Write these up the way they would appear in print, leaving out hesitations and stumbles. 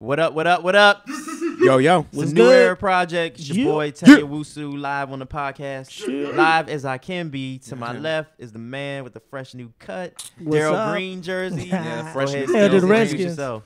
What up, what up, what up? Yo, yo. It's a new era project. It's your boy, Taya Wusu, live on the podcast. Live as I can be. To my left is the man with the fresh new cut. Daryl Green jersey. Yeah, fresh new Hell to the Redskins. Yourself.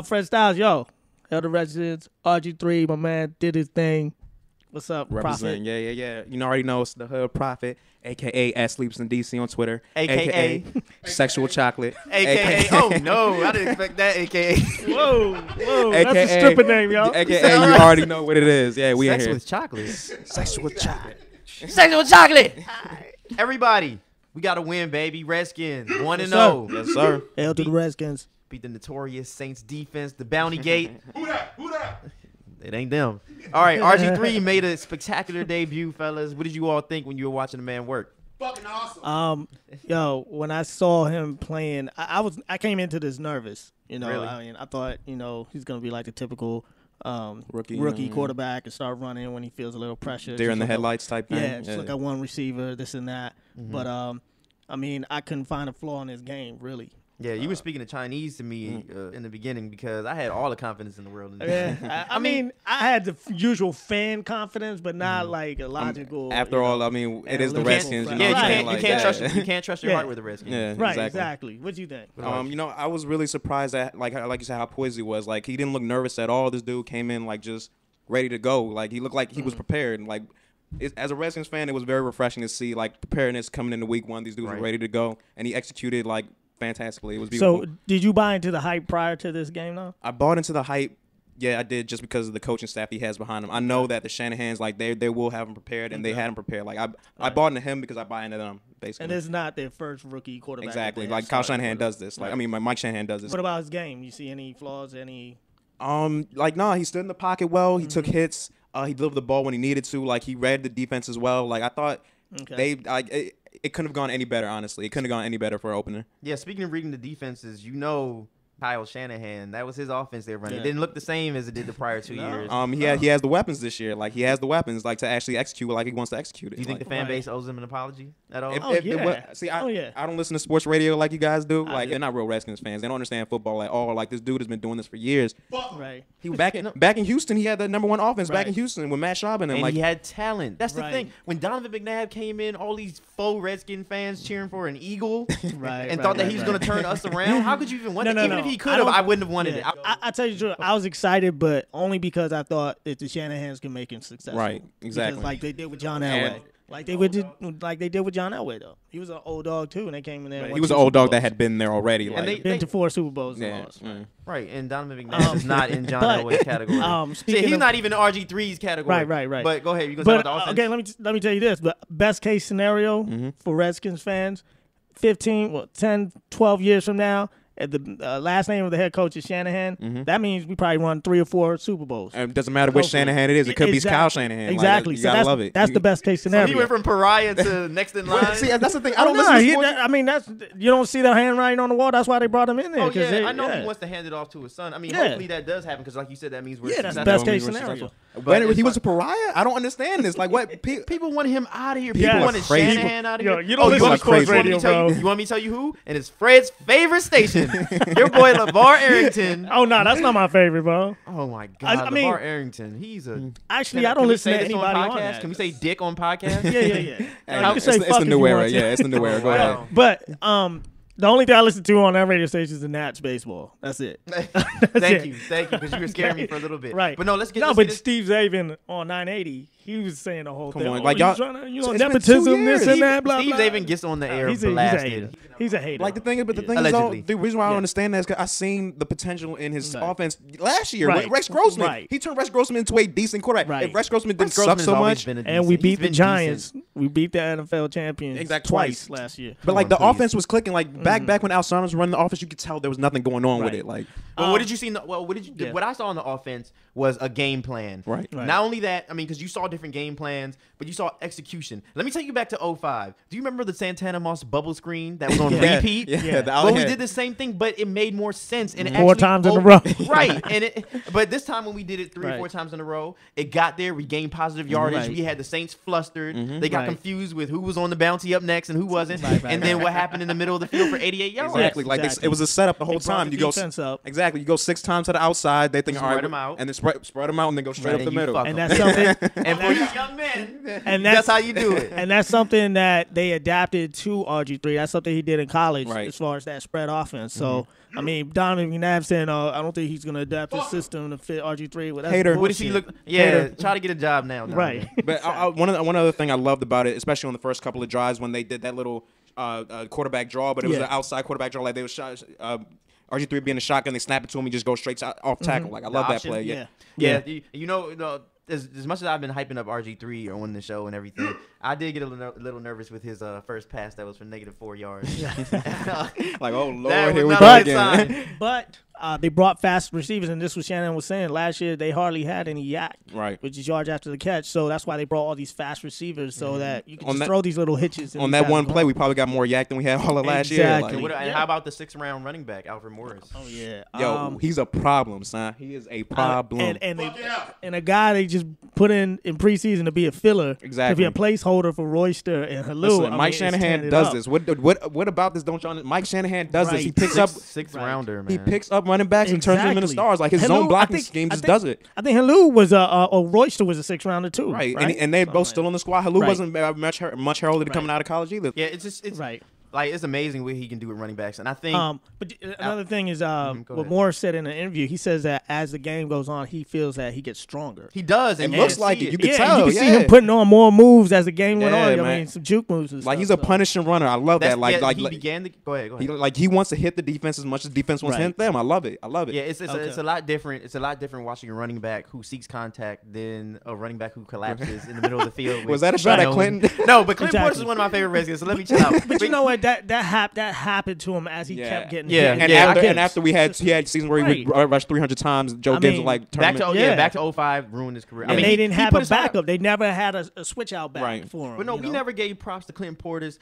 Fresh styles, yo. Hell to Redskins. Rgiii, my man, did his thing. What's up, Represent. Prophet? Yeah. You already know it's the Hood Prophet, a.k.a. at Sleeps in D.C. on Twitter. AKA. Sexual Chocolate. AKA. Oh, no. I didn't expect that. AKA. Whoa. AKA, That's a stripper name, yo. AKA, you already know what it is. Yeah, we in Sex here. with chocolate. Sexual Chocolate. Sex with chocolate. Everybody, we got to win, baby. Redskins, 1-0. Yes, sir. Hell to the Redskins. Beat the notorious Saints defense, the Bounty Gate. Who that? It ain't them. All right, Rgiii made a spectacular debut, fellas. What did you all think when you were watching the man work? Fucking awesome. Yo, when I saw him playing, I came into this nervous. You know, Really? I mean, I thought, he's gonna be like the typical Rookie quarterback and start running when he feels a little pressure. Deer in the Just look headlights type thing. Yeah, just look at one receiver, this and that. But I mean, I couldn't find a flaw in his game, really. Yeah, you were speaking of Chinese to me in the beginning because I had all the confidence in the world. In this. Yeah, I mean, I had the usual fan confidence, but not like a logical. After all, I mean, it is the analytical Redskins. fact. You know Yeah, what I'm you saying? can't Like, trust you can't trust your heart with the Redskins. Yeah, right, exactly. exactly. What do you think? I was really surprised at like you said how poised he was. Like he didn't look nervous at all. This dude came in like just ready to go. Like he looked like he was prepared. Like as a Redskins fan, it was very refreshing to see like preparedness coming into week one. These dudes were ready to go, and he executed like fantastically. It was beautiful. So, did you buy into the hype prior to this game, though? I bought into the hype. Yeah, I did, just because of the coaching staff he has behind him. I know that the Shanahans, like they will have him prepared, and they had him prepared. Like I bought into him because I buy into them, basically. And it's not their first rookie quarterback. Exactly. Like Kyle Shanahan does this. Like I mean, Mike Shanahan does this. What about his game? You see any flaws? Any? He stood in the pocket well. He took hits. He delivered the ball when he needed to. Like he read the defense as well. Like I thought it couldn't have gone any better. Honestly, it couldn't have gone any better for an opener. Yeah, speaking of reading the defenses, Kyle Shanahan, that was his offense they were running. Yeah. It didn't look the same as it did the prior 2 years. He has the weapons this year. Like he has the weapons, like to actually execute like he wants to execute it. Do you think the fan base owes him an apology at all? I don't listen to sports radio like you guys do. Like they're not real Redskins fans. They don't understand football at all. Like this dude has been doing this for years. Right. He back in Houston. He had the #1 offense back in Houston with Matt Schaub and And like he had talent. That's the thing. When Donovan McNabb came in, all these faux Redskin fans cheering for an Eagle and thought that he was going to turn us around. How could you even want that? Even if he could have, I wouldn't have wanted it. I tell you the truth, I was excited, but only because I thought that the Shanahans can make him successful. Right, exactly. Because, like they did with John Elway. Like they did with John Elway, though. He was an old dog too, and they came in there. And he was an old dog that had been there already. And Like been to 4 Super Bowls and lost. Right, and Donovan McNabb is not in John Elway's category. He's not even in RG3's category. Right. But go ahead, you gonna talk about the offense? Okay, let me tell you this. But best case scenario for Redskins fans, 10, 12 years from now, the last name of the head coach is Shanahan. That means we probably won 3 or 4 Super Bowls. It doesn't matter which Shanahan it is. It could be Kyle Shanahan. Exactly. Like, you gotta love it. That's the best case scenario. So he went from pariah to next in line. See, that's the thing. I don't listen to sports. I mean, you don't see the handwriting on the wall. That's why they brought him in there. Oh yeah, I know he wants to hand it off to his son. I mean, hopefully that does happen because, like you said, that means we're that's the successful. best case scenario. But he was a pariah. I don't understand this. Like what? People want him out of here. People wanted crazy. Shanahan out of here. You don't listen to sports radio, bro. You want me to tell you who? And it's Fred's favorite station. Your boy LeVar Arrington. Oh no, that's not my favorite, bro. Oh my God, I mean, LeVar Arrington. He's a. Actually, I don't listen to anybody on podcast. that. Can we say dick on podcast? Yeah. It's the new era. Yeah, it's the new era. Go ahead. But the only thing I listen to on that radio station is the Nats baseball. That's it. Thank you, because you were scaring me for a little bit. Right. But no, let's get. But Steve Zabin on 980, he was saying the whole thing. On, like y'all, nepotism, this and that, blah blah. Steve Zabin gets on the air blasted. He's a hater. Like the thing is, the reason why I don't understand that is because I seen the potential in his offense last year. Right. Rex Grossman, Right. he turned Rex Grossman into a decent quarterback. Right. If Rex Grossman didn't suck so much, and we beat the Giants, we beat the NFL champions twice last year. But like the offense was clicking. Like back when Al Saunders was running the offense, you could tell there was nothing going on with it. Like, well, what did you see? What I saw in the offense was a game plan. Right. Not only that, I mean, because you saw different game plans, but you saw execution. Let me take you back to 05. Do you remember the Santana Moss bubble screen that was on repeat? Yeah. Well, we did the same thing, but it made more sense. And it 4 times in a row. Right. But this time when we did it 3 or 4 times in a row, it got there. We gained positive yardage. We had the Saints flustered. They got confused with who was on the bounty up next and who wasn't. And then what happened in the middle of the field for 88 yards. Exactly. Like it was a setup the whole time. You go exactly. You go 6 times to the outside. They think, all right, spread them out, and then spread them out, and then go straight up the middle. And that's something. And for you young men, and that's how you do it. And that's something that they adapted to RG3. That's something he did in college as far as that spread offense. So I mean, Donovan McNabb saying, I don't think he's going to adapt his system to fit RG3. Well, Hater. What does he look? Yeah, try to get a job now. Right. But one other thing I loved about it, especially on the first couple of drives when they did that little quarterback draw, but it was an outside quarterback draw. Like they was shot. RG3 being a shotgun, they snap it to him, he just goes straight off tackle. Like I love that play. Yeah. You know, as much as I've been hyping up RG3 on the show and everything, I did get a little nervous with his first pass that was for -4 yards. Like, oh Lord, here we go again. But they brought fast receivers, and this was Shannon was saying last year they hardly had any yak, which is yards after the catch. So that's why they brought all these fast receivers so that you can just throw these little hitches. On that one play, we probably got more yak than we had all of last year. Like, and how about the 6th-round running back, Alfred Morris? Oh yeah, yo, he's a problem, son. He is a problem. And a guy they just put in preseason to be a filler, to be a placeholder for Royster and Halou. Listen, Mike Shanahan does this. What about this? Don't y'all? Mike Shanahan does this. He picks up 6th-rounder, man. He picks up running backs and turns them into stars. Like his zone blocking scheme just does it. I think Halou was Royster was a 6th-rounder too. Right. And they're both still on the squad. Halou wasn't much heralded coming out of college either. Yeah, it's right. Like, it's amazing what he can do with running backs. And I think but another thing is what Morris said in an interview. He says that as the game goes on, he feels that he gets stronger. He does. It looks like it. You can tell. You can see him putting on more moves as the game went on. I mean, some juke moves and stuff. Like, he's a punishing runner. I love that. Like he began to go ahead. He wants to hit the defense as much as defense wants to hit them. I love it. Yeah, it's a lot different. It's a lot different watching a running back who seeks contact than a running back who collapses in the middle of the field. Was that a shot at Clinton? No, but Clinton Portis is one of my favorite Redskins, so let me chill out. But you know what? That happened to him as he kept getting hit. And after he had seasons where he would rush 300 times, Joe Gibbs was like back to 05 ruined his career. And they didn't have a backup. They never had a switch out back for him. But no, we never gave props to Clinton Portis.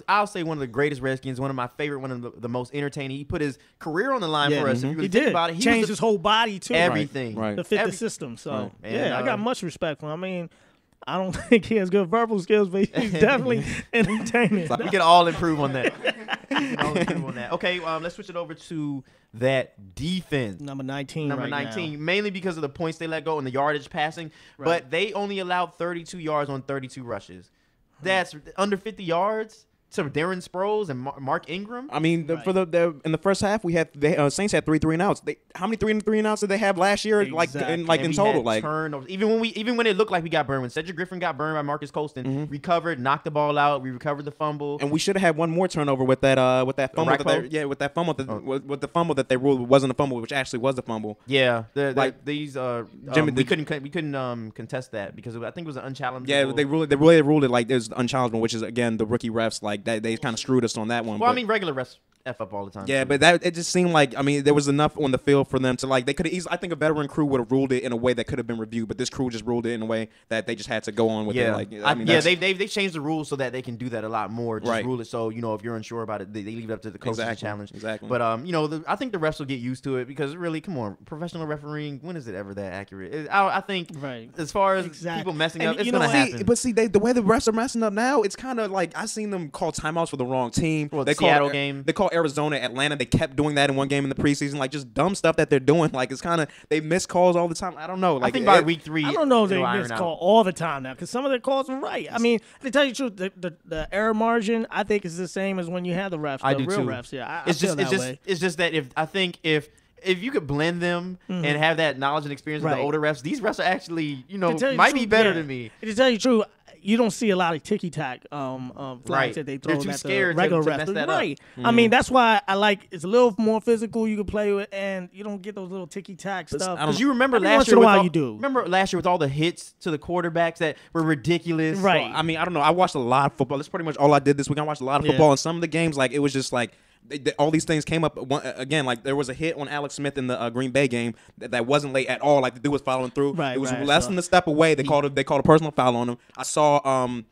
I'll say one of the greatest Redskins, one of my favorite, one of the most entertaining. He put his career on the line for us. If you really think about it, he changed his whole body too. Everything to fit the system. So I got much respect for him. I mean, I don't think he has good verbal skills, but he's definitely entertaining. We can all improve on that. Okay, let's switch it over to that defense. Number 19 mainly because of the points they let go and the yardage passing. But they only allowed 32 yards on 32 rushes. That's under 50 yards. So Darren Sproles and Mark Ingram. I mean, in the first half, Saints had 3 3-and-outs. How many 3 3-and-outs did they have last year? Exactly. In total, turnovers. Even when it looked like we got burned, when Cedric Griffin got burned by Marcus Colston, recovered, knocked the ball out, we recovered the fumble, and we should have had one more turnover with that fumble. With the fumble that they ruled wasn't a fumble, which actually was a fumble. Yeah, we couldn't contest that because I think it was an unchallenged. Yeah, they ruled it like it was unchallengeable, which is again the rookie refs like. They kind of screwed us on that one. Well, I mean, regular refs F up all the time. Yeah, but it just seemed like, I mean, there was enough on the field for them to, like, they could have easily, I think a veteran crew would have ruled it in a way that could have been reviewed, but this crew just ruled it in a way that they just had to go on with it. Like, they changed the rules so that they can do that a lot more. Just rule it so, if you're unsure about it, they leave it up to the coaches to challenge. Exactly. But, I think the refs will get used to it because really, come on, professional refereeing, when is it ever that accurate? I think as far as people messing up, it's going to happen. But see, the way the refs are messing up now, it's kind of like I've seen them call timeouts for the wrong team. Well, the Seattle game. They call Arizona, Atlanta. They kept doing that in one game in the preseason, like just dumb stuff that they're doing. Like it's kind of they miss calls all the time. I don't know. Like I think by week 3, I don't know if they miss call all the time now because some of their calls are right. I mean, to tell you the truth, the error margin I think is the same as when you have the refs. I do real too. Refs. Yeah, it's just that if you could blend them and have that knowledge and experience with the older refs, these refs are actually might be better than me. To tell you the truth, you don't see a lot of ticky-tack flags that they throw at the regular refs. Right. I mean, that's why I like it's a little more physical you can play with, and you don't get those little ticky-tack stuff. Because you remember last year with all the hits to the quarterbacks that were ridiculous. Right. I mean, I don't know. I watched a lot of football. That's pretty much all I did this week. I watched a lot of football, and some of the games, like, it was just like, all these things came up again. Like there was a hit on Alex Smith in the Green Bay game that wasn't late at all. Like the dude was following through. Right, it was right, less than a step away. They called a personal foul on him. I saw in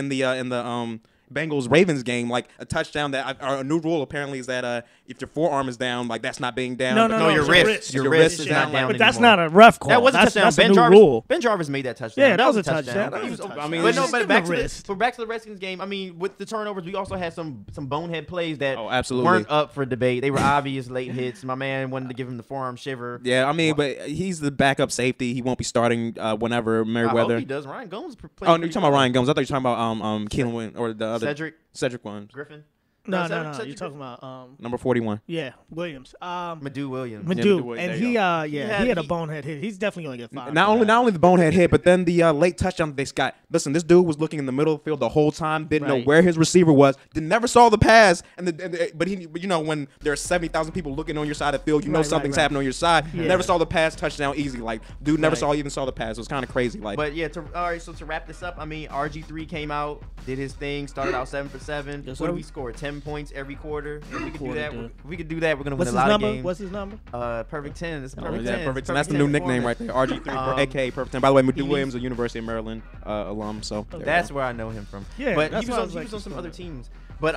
the Bengals Ravens game, like a touchdown that a new rule apparently is that if your forearm is down, like that's not being down. No, your wrist. Your wrist is not down. But that's anymore. not a ref call. That was a touchdown. That's Ben a new Jarvis. rule. Ben Jarvis made that touchdown. Yeah, that was a touchdown. That was a touchdown. I mean, But no, Just but give back him a to wrist. the Redskins game. I mean, with the turnovers, we also had some bonehead plays that absolutely. weren't up for debate. They were obvious late hits. My man wanted to give him the forearm shiver. Yeah, I mean, but he's the backup safety. He won't be starting whenever I Merriweather. hope he does. Ryan Gomes. Oh, no, you're talking about Ryan Gomes. I thought you were talking about Keelan or the other Cedric one. Griffin. No, Cedric you're talking about Number 41. yeah, Williams. Madu Williams. Madu, there and you he go. he had a bonehead hit. He's definitely gonna get fired. Not only the bonehead hit, but then the late touchdown that they got. Listen, this dude was looking in the middle of the field the whole time, didn't know Right. where his receiver was, never saw the pass, but you know when there are 70,000 people looking on your side of the field, you know Right, something's right. happening on your side. Yeah. Never saw the pass, touchdown easy. Like dude never Right. even saw the pass. It was kind of crazy. Like, But yeah, all right. So to wrap this up, I mean, RG3 came out, did his thing, started out 7 for 7. Yes, What sir. did we score? 10 points every quarter. If we could do Quarter, that, dude. if we could do that, we're gonna What's win his a lot number? of games. What's his number? Perfect 10. It's oh, perfect yeah, 10. perfect. And that's the new nickname right there. RG3, aka Perfect 10. By the way, Madu Williams, a University of Maryland alum. So there we That's go. where I know him from. Yeah, but that's he why I was was on like, some other teams. But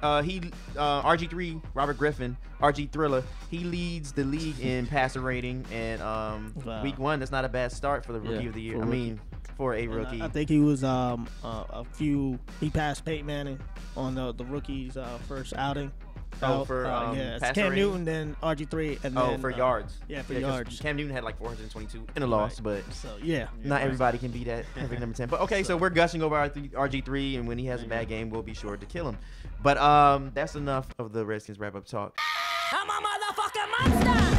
RG3, Robert Griffin, RG Thriller, he leads the league in passer rating, and Wow. week 1, that's not a bad start for the rookie of the year. for I mean, for a rookie. I think he was he passed Peyton Manning on the rookie's first outing. Oh, for yeah, it's passer Cam rating? Newton, then RG3, and Oh, then for yards. Yeah, for 'cause yards. Cam Newton had like 422 in a loss, but So yeah, not everybody can be that perfect number 10. But okay, so we're gushing over RG3, and when he has a bad game, we'll be sure to kill him. But that's enough of the Redskins wrap-up talk. I'm a motherfucking monster!